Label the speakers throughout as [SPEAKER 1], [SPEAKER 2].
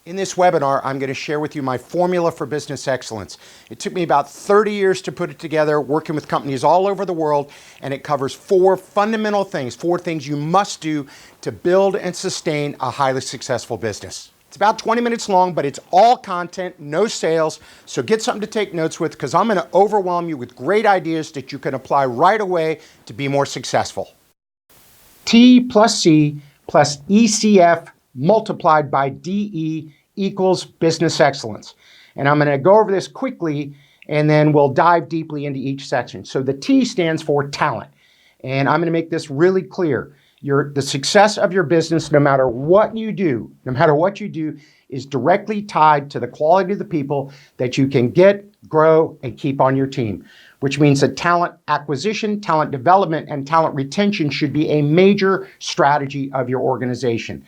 [SPEAKER 1] In this webinar, I'm going to share with you my formula for business excellence. It took me about 30 years to put it together, working with companies all over the world, and it covers four fundamental things, four things you must do to build and sustain a highly successful business. It's about 20 minutes long, but it's all content, no sales, so get something to take notes with because I'm going to overwhelm you with great ideas that you can apply right away to be more successful. T plus C plus ECF multiplied by DE equals business excellence. And I'm going to go over this quickly and then we'll dive deeply into each section. So the T stands for talent. And I'm going to make this really clear. The success of your business, no matter what you do, is directly tied to the quality of the people that you can get, grow, and keep on your team, which means that talent acquisition, talent development, and talent retention should be a major strategy of your organization.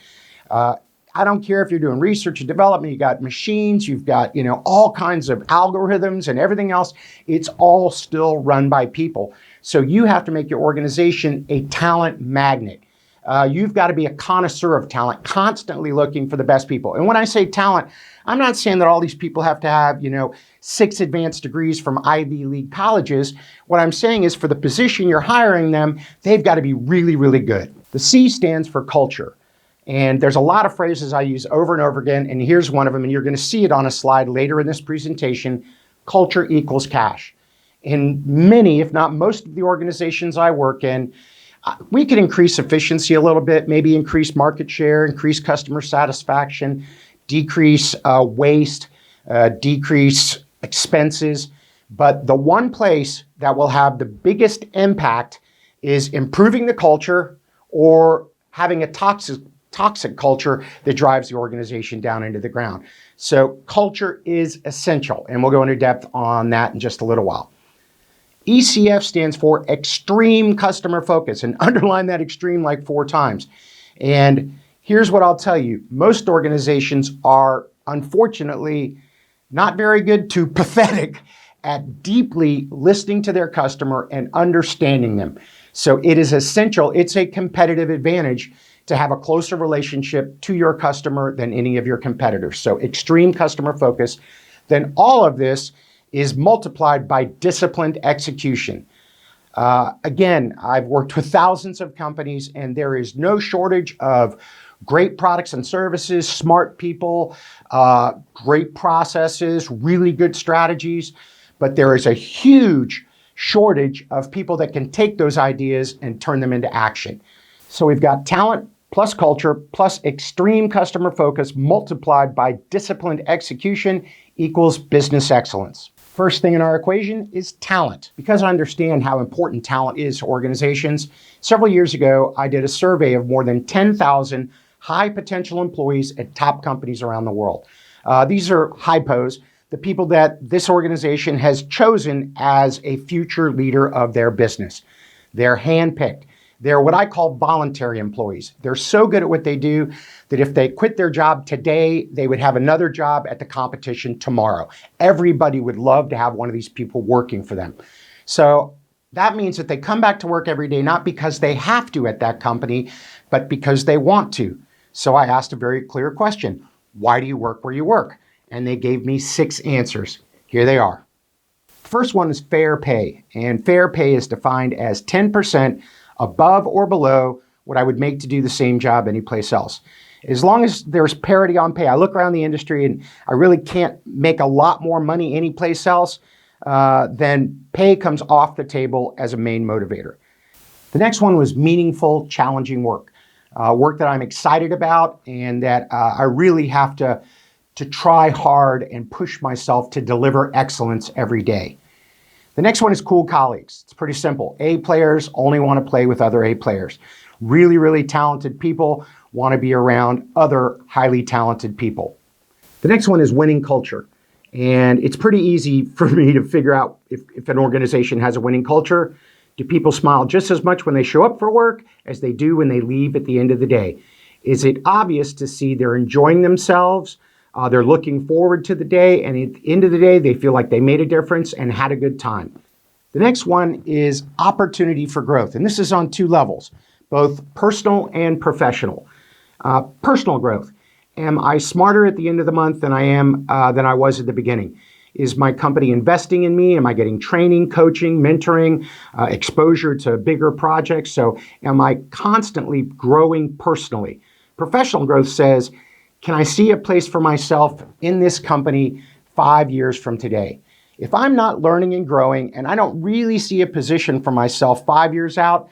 [SPEAKER 1] I don't care if you're doing research and development, you got machines, you've got, all kinds of algorithms and everything else. It's all still run by people. So you have to make your organization a talent magnet. You've got to be a connoisseur of talent, constantly looking for the best people. And when I say talent, I'm not saying that all these people have to have, 6 advanced degrees from Ivy League colleges. What I'm saying is for the position you're hiring them, they've got to be really, really good. The C stands for culture. And there's a lot of phrases I use over and over again, and here's one of them, and you're going to see it on a slide later in this presentation. Culture equals cash. In many, if not most of the organizations I work in, we can increase efficiency a little bit, maybe increase market share, increase customer satisfaction, decrease waste, decrease expenses. But the one place that will have the biggest impact is improving the culture or having a toxic culture that drives the organization down into the ground. So culture is essential, and we'll go into depth on that in just a little while. ECF stands for extreme customer focus, and underline that extreme like 4 times. And here's what I'll tell you. Most organizations are unfortunately not very good to pathetic at deeply listening to their customer and understanding them. So it is essential. It's a competitive advantage to have a closer relationship to your customer than any of your competitors. So extreme customer focus. Then all of this is multiplied by disciplined execution. Again, I've worked with thousands of companies and there is no shortage of great products and services, smart people, great processes, really good strategies, but there is a huge shortage of people that can take those ideas and turn them into action. So we've got talent plus culture plus extreme customer focus multiplied by disciplined execution equals business excellence. First thing in our equation is talent. Because I understand how important talent is to organizations, several years ago, I did a survey of more than 10,000 high potential employees at top companies around the world. These are hypos, the people that this organization has chosen as a future leader of their business. They're handpicked. They're what I call voluntary employees. They're so good at what they do that if they quit their job today, they would have another job at the competition tomorrow. Everybody would love to have one of these people working for them. So that means that they come back to work every day, not because they have to at that company, but because they want to. So I asked a very clear question. Why do you work where you work? And they gave me 6 answers. Here they are. The first one is fair pay. And fair pay is defined as 10% above or below what I would make to do the same job anyplace else. As long as there's parity on pay, I look around the industry and I really can't make a lot more money anyplace else, then pay comes off the table as a main motivator. The next one was meaningful, challenging work. Work that I'm excited about and that I really have to try hard and push myself to deliver excellence every day. The next one is cool colleagues. It's pretty simple. A players only want to play with other A players. Really, really talented people want to be around other highly talented people. The next one is winning culture. And it's pretty easy for me to figure out if an organization has a winning culture. Do people smile just as much when they show up for work as they do when they leave at the end of the day? Is it obvious to see they're enjoying themselves? They're looking forward to the day, and at the end of the day, they feel like they made a difference and had a good time. The next one is opportunity for growth, and this is on 2 levels, both personal and professional. Personal growth. am I smarter at the end of the month than I was at the beginning? Is my company investing in me? Am I getting training, coaching, mentoring, exposure to bigger projects? So am I constantly growing personally? Professional growth says, can I see a place for myself in this company 5 years from today? If I'm not learning and growing and I don't really see a position for myself 5 years out,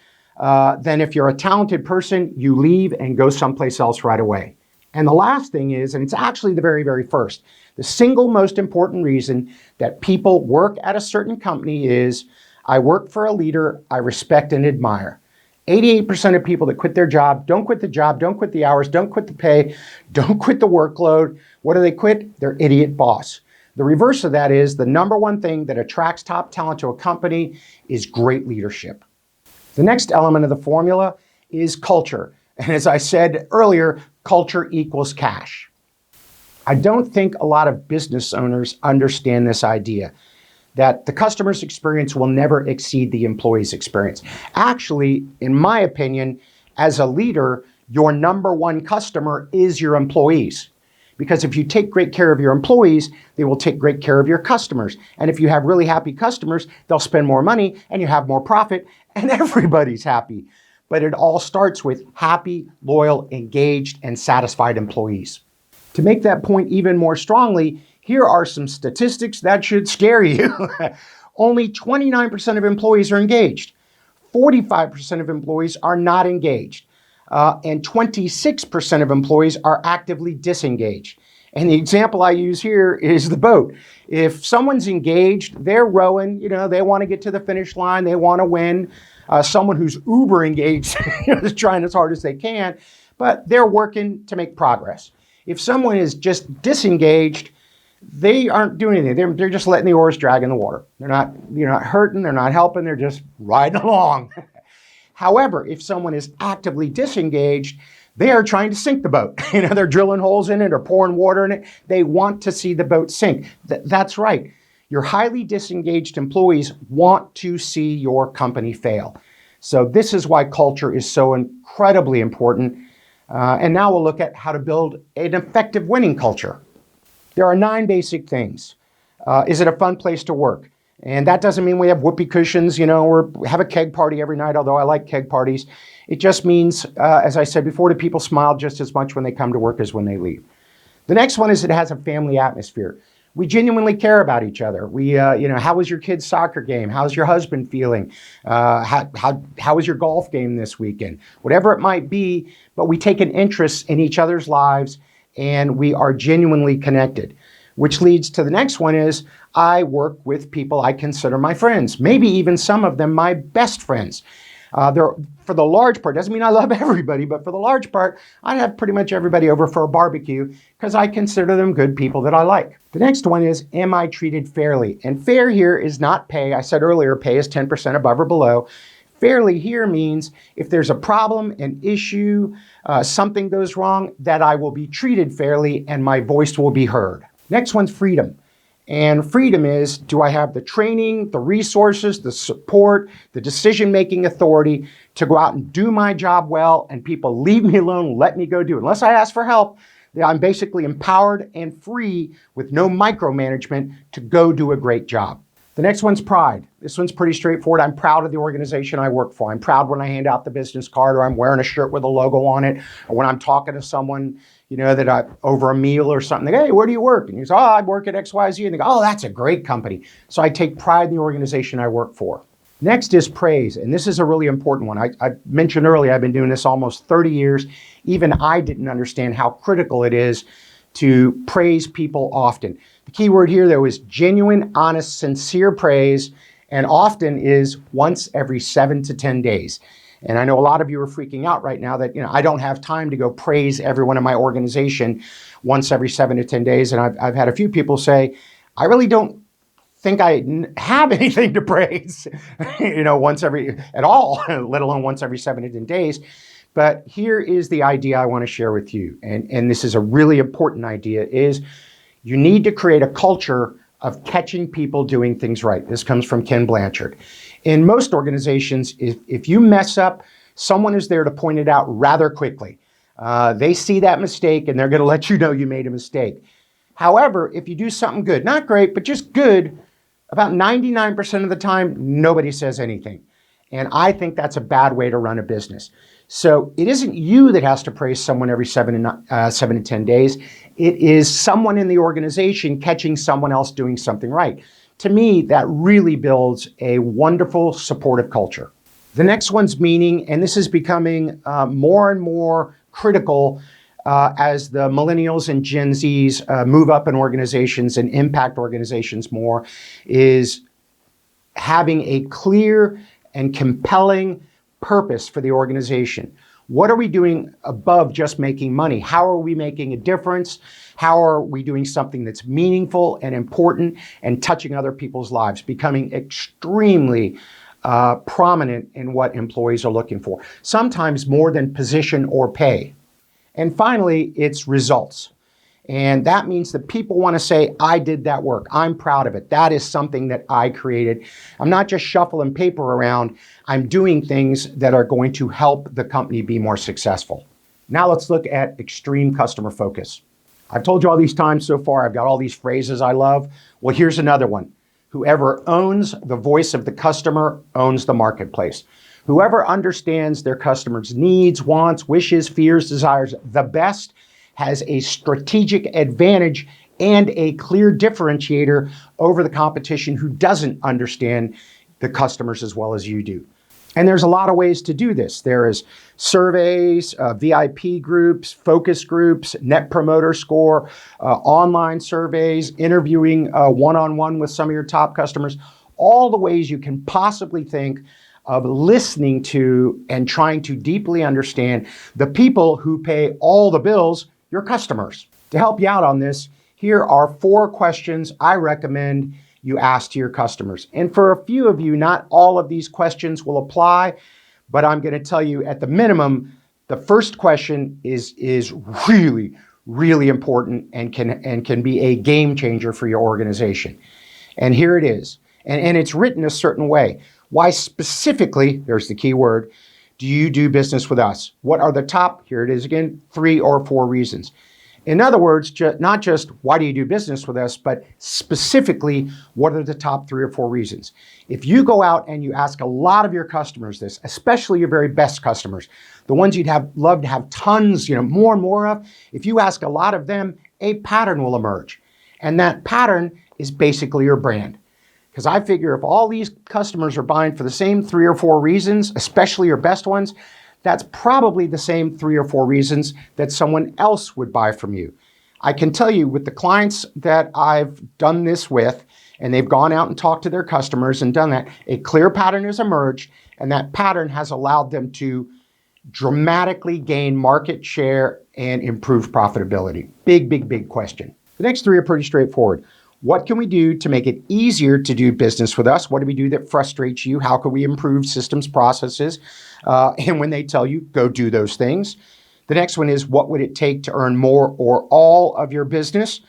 [SPEAKER 1] then if you're a talented person, you leave and go someplace else right away. And the last thing is, and it's actually the very, very first, the single most important reason that people work at a certain company is, I work for a leader I respect and admire. 88% of people that quit their job, don't quit the hours, don't quit the pay, don't quit the workload. What do they quit? Their idiot boss. The reverse of that is the number one thing that attracts top talent to a company is great leadership. The next element of the formula is culture. And as I said earlier, culture equals cash. I don't think a lot of business owners understand this idea that the customer's experience will never exceed the employee's experience. Actually, in my opinion, as a leader, your number one customer is your employees. Because if you take great care of your employees, they will take great care of your customers. And if you have really happy customers, they'll spend more money and you have more profit and everybody's happy. But it all starts with happy, loyal, engaged, and satisfied employees. To make that point even more strongly, here are some statistics that should scare you. Only 29% of employees are engaged. 45% of employees are not engaged. And 26% of employees are actively disengaged. And the example I use here is the boat. If someone's engaged, they're rowing, they want to get to the finish line, they want to win. Someone who's uber engaged is trying as hard as they can, but they're working to make progress. If someone is just disengaged, they aren't doing anything. They're just letting the oars drag in the water. They're not hurting, they're not helping, they're just riding along. However, if someone is actively disengaged, they are trying to sink the boat. They're drilling holes in it or pouring water in it. They want to see the boat sink. That's right. Your highly disengaged employees want to see your company fail. So this is why culture is so incredibly important. And now we'll look at how to build an effective winning culture. There are 9 basic things. Is it a fun place to work? And that doesn't mean we have whoopee cushions, or have a keg party every night, although I like keg parties. It just means, as I said before, that people smile just as much when they come to work as when they leave. The next one is it has a family atmosphere. We genuinely care about each other. How was your kid's soccer game? How's your husband feeling? How was your golf game this weekend? Whatever it might be, but we take an interest in each other's lives and we are genuinely connected. Which leads to the next one is I work with people I consider my friends, maybe even some of them my best friends. For the large part, doesn't mean I love everybody, but for the large part, I have pretty much everybody over for a barbecue because I consider them good people that I like. The next one is, am I treated fairly? And fair here is not pay. I said earlier, pay is 10% above or below. Fairly here means if there's a problem, an issue, something goes wrong, that I will be treated fairly and my voice will be heard. Next one's freedom. And freedom is, do I have the training, the resources, the support, the decision-making authority to go out and do my job well and people leave me alone, let me go do it. Unless I ask for help, I'm basically empowered and free with no micromanagement to go do a great job. The next one's pride. This one's pretty straightforward. I'm proud of the organization I work for. I'm proud when I hand out the business card or I'm wearing a shirt with a logo on it, or when I'm talking to someone, over a meal or something. They go, hey, where do you work? And you say, oh, I work at XYZ. And they go, oh, that's a great company. So I take pride in the organization I work for. Next is praise. And this is a really important one. I mentioned earlier, I've been doing this almost 30 years. Even I didn't understand how critical it is to praise people often. The key word here, though, is genuine, honest, sincere praise, and often is once every 7 to 10 days. And I know a lot of you are freaking out right now that, I don't have time to go praise everyone in my organization once every 7 to 10 days. And I've had a few people say, I really don't think I have anything to praise, at all, let alone once every 7 to 10 days. But here is the idea I want to share with you. And this is a really important idea, is you need to create a culture of catching people doing things right. This comes from Ken Blanchard. In most organizations, if you mess up, someone is there to point it out rather quickly. They see that mistake and they're going to let you know you made a mistake. However, if you do something good, not great, but just good, about 99% of the time, nobody says anything. And I think that's a bad way to run a business. So it isn't you that has to praise someone every 7 to 10 days. It is someone in the organization catching someone else doing something right. To me, that really builds a wonderful, supportive culture. The next one's meaning, and this is becoming more and more critical as the millennials and Gen Zs move up in organizations and impact organizations more, is having a clear and compelling purpose for the organization. What are we doing above just making money? How are we making a difference? How are we doing something that's meaningful and important and touching other people's lives, becoming extremely prominent in what employees are looking for, sometimes more than position or pay. And finally, it's results. And that means that people want to say, I did that work. I'm proud of it. That is something that I created. I'm not just shuffling paper around. I'm doing things that are going to help the company be more successful. Now let's look at extreme customer focus. I've told you all these times so far, I've got all these phrases I love. Well, here's another one. Whoever owns the voice of the customer owns the marketplace. Whoever understands their customers' needs, wants, wishes, fears, desires the best has a strategic advantage and a clear differentiator over the competition who doesn't understand the customers as well as you do. And there's a lot of ways to do this. There is surveys, VIP groups, focus groups, net promoter score, online surveys, interviewing one-on-one with some of your top customers, all the ways you can possibly think of listening to and trying to deeply understand the people who pay all the bills, your customers. To help you out on this, here are 4 questions I recommend you ask to your customers. And for a few of you, not all of these questions will apply, but I'm going to tell you at the minimum, the first question is really, really important and can be a game changer for your organization. And here it is. And it's written a certain way. Why specifically, there's the key word, do you do business with us? What are the top, here it is again, 3 or 4 reasons? In other words, not just why do you do business with us, but specifically, what are the top 3 or 4 reasons? If you go out and you ask a lot of your customers this, especially your very best customers, the ones you'd love to have tons, more and more of, if you ask a lot of them, a pattern will emerge. And that pattern is basically your brand. Because I figure if all these customers are buying for the same 3 or 4 reasons, especially your best ones, that's probably the same 3 or 4 reasons that someone else would buy from you. I can tell you with the clients that I've done this with, and they've gone out and talked to their customers and done that, a clear pattern has emerged, and that pattern has allowed them to dramatically gain market share and improve profitability. Big, big, big question. The next 3 are pretty straightforward. What can we do to make it easier to do business with us? What do we do that frustrates you? How can we improve systems, processes? And when they tell you, go do those things. The next one is, what would it take to earn more or all of your business?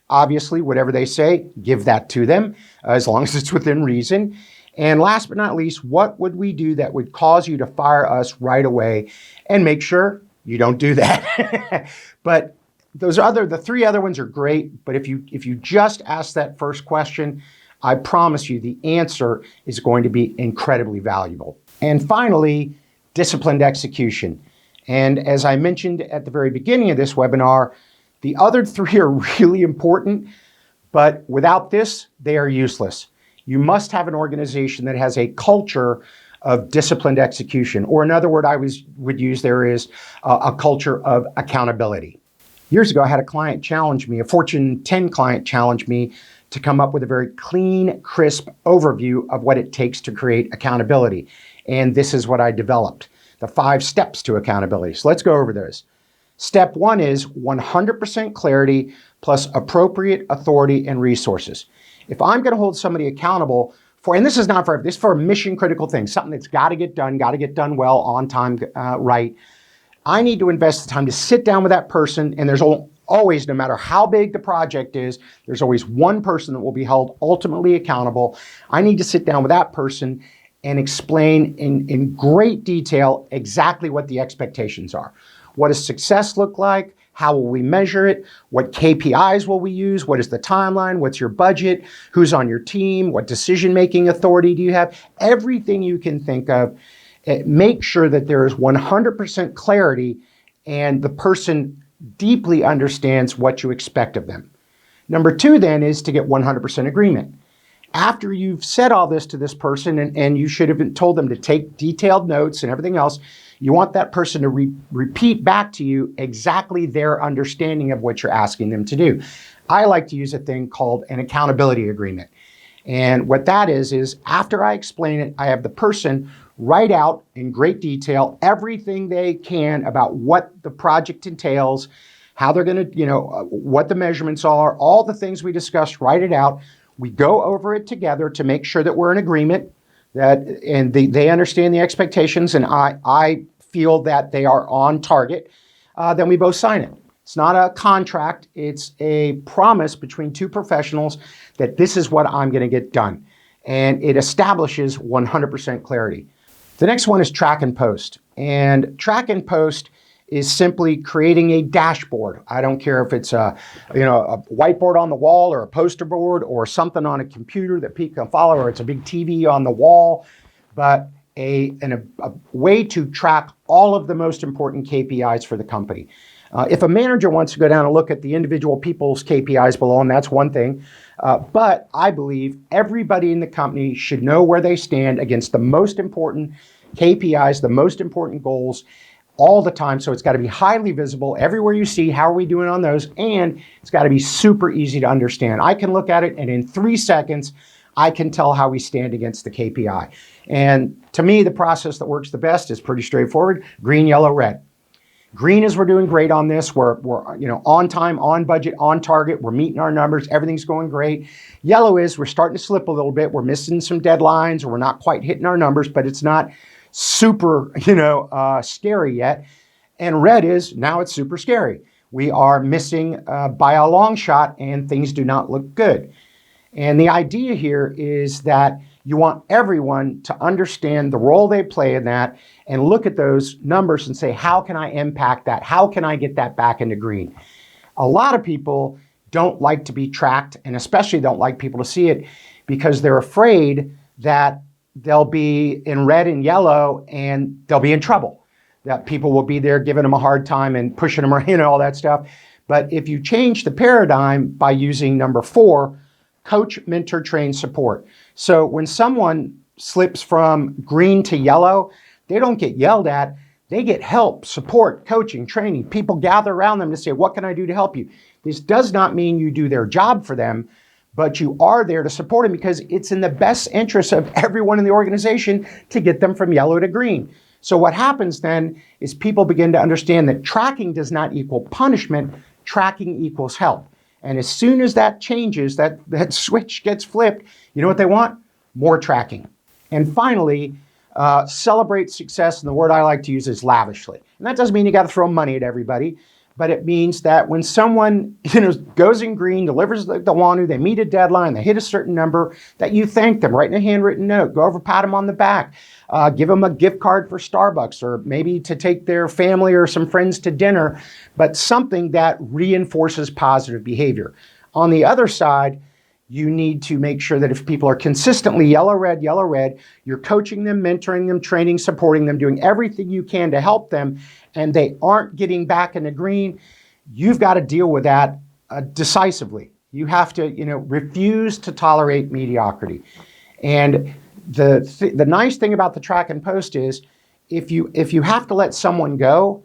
[SPEAKER 1] Obviously, whatever they say, give that to them, as long as it's within reason. And last but not least, what would we do that would cause you to fire us right away? And make sure you don't do that. But the 3 other ones are great, but if you just ask that first question, I promise you the answer is going to be incredibly valuable. And finally, disciplined execution. And as I mentioned at the very beginning of this webinar, the other 3 are really important, but without this, they are useless. You must have an organization that has a culture of disciplined execution, or another word I would use there is a culture of accountability. Years ago, I had a client challenge me, a Fortune 10 client challenge me to come up with a very clean, crisp overview of what it takes to create accountability. And this is what I developed, the 5 steps to accountability. So let's go over those. Step 1 is 100% clarity plus appropriate authority and resources. If I'm going to hold somebody accountable for, and this is not for, this is for a mission critical thing, something that's got to get done well, on time, right. I need to invest the time to sit down with that person, and there's always, no matter how big the project is, there's always one person that will be held ultimately accountable. I need to sit down with that person and explain in great detail exactly what the expectations are. What does success look like? How will we measure it? What KPIs will we use? What is the timeline? What's your budget? Who's on your team? What decision-making authority do you have? Everything you can think of. Make sure that there is 100% clarity and the person deeply understands what you expect of them. Number two then is to get 100% agreement. After you've said all this to this person, and you should have told them to take detailed notes and everything else, you want that person to repeat back to you exactly their understanding of what you're asking them to do. I like to use a thing called an accountability agreement. And what that is after I explain it, I have the person write out in great detail everything they can about what the project entails, how they're going to, what the measurements are, all the things we discussed, write it out. We go over it together to make sure that we're in agreement, and they understand the expectations, and I feel that they are on target. Then we both sign it. It's not a contract. It's a promise between two professionals that this is what I'm going to get done. And it establishes 100% clarity. The next one is track and post. And track and post is simply creating a dashboard. I don't care if it's a whiteboard on the wall or a poster board or something on a computer that people can follow, or it's a big TV on the wall, but a way to track all of the most important KPIs for the company. If a manager wants to go down and look at the individual people's KPIs below, and that's one thing, but I believe everybody in the company should know where they stand against the most important KPIs, the most important goals, all the time. So it's got to be highly visible everywhere you see. How are we doing on those? And it's got to be super easy to understand. I can look at it, and in 3 seconds, I can tell how we stand against the KPI. And to me, the process that works the best is pretty straightforward: green, yellow, red. Green is we're doing great on this. We're on time, on budget, on target. We're meeting our numbers. Everything's going great. Yellow is we're starting to slip a little bit. We're missing some deadlines, or we're not quite hitting our numbers, but it's not super, scary yet. And red is now it's super scary. We are missing by a long shot, and things do not look good. And the idea here is that you want everyone to understand the role they play in that and look at those numbers and say, how can I impact that? How can I get that back into green? A lot of people don't like to be tracked, and especially don't like people to see it because they're afraid that they'll be in red and yellow and they'll be in trouble, that people will be there giving them a hard time and pushing them around, all that stuff. But if you change the paradigm by using number 4, coach, mentor, train, support. So when someone slips from green to yellow, they don't get yelled at. They get help, support, coaching, training. People gather around them to say, what can I do to help you? This does not mean you do their job for them, but you are there to support them because it's in the best interest of everyone in the organization to get them from yellow to green. So what happens then is people begin to understand that tracking does not equal punishment. Tracking equals help. And as soon as that changes, that switch gets flipped, you know what they want? More tracking. And finally, celebrate success. And the word I like to use is lavishly. And that doesn't mean you got to throw money at everybody, but it means that when someone goes in green, delivers the WANU, they meet a deadline, they hit a certain number, that you thank them, write in a handwritten note, go over, pat them on the back, give them a gift card for Starbucks, or maybe to take their family or some friends to dinner, but something that reinforces positive behavior. On the other side, you need to make sure that if people are consistently yellow, red, you're coaching them, mentoring them, training, supporting them, doing everything you can to help them, and they aren't getting back into green, you've got to deal with that decisively. You have to, refuse to tolerate mediocrity. And the nice thing about the track and post is if you have to let someone go,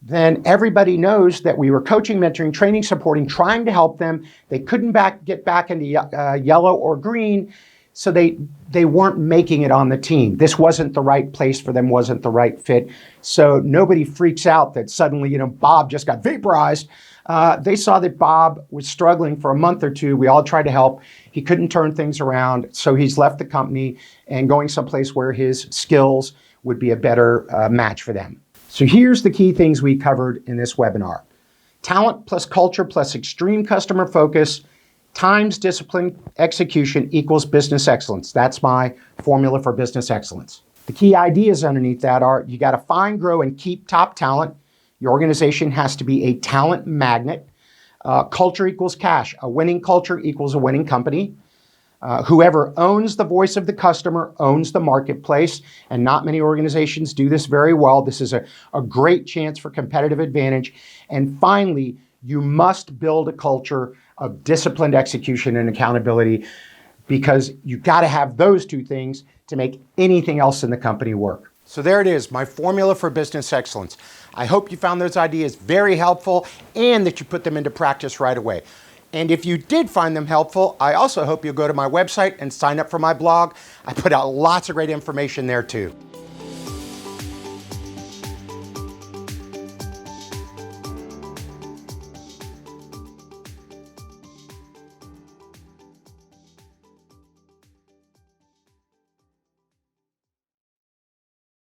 [SPEAKER 1] then everybody knows that we were coaching, mentoring, training, supporting, trying to help them. They couldn't get back into yellow or green, so they weren't making it on the team. This wasn't the right place for them, wasn't the right fit. So nobody freaks out that suddenly, Bob just got vaporized. They saw that Bob was struggling for a month or two. We all tried to help. He couldn't turn things around, so he's left the company and going someplace where his skills would be a better match for them. So here's the key things we covered in this webinar. Talent plus culture plus extreme customer focus times discipline execution equals business excellence. That's my formula for business excellence. The key ideas underneath that are you got to find, grow, and keep top talent. Your organization has to be a talent magnet. Culture equals cash. A winning culture equals a winning company. Whoever owns the voice of the customer owns the marketplace, and not many organizations do this very well. This is a great chance for competitive advantage. And finally, you must build a culture of disciplined execution and accountability, because you've got to have those two things to make anything else in the company work. So there it is, my formula for business excellence. I hope you found those ideas very helpful and that you put them into practice right away. And if you did find them helpful, I also hope you'll go to my website and sign up for my blog. I put out lots of great information there too.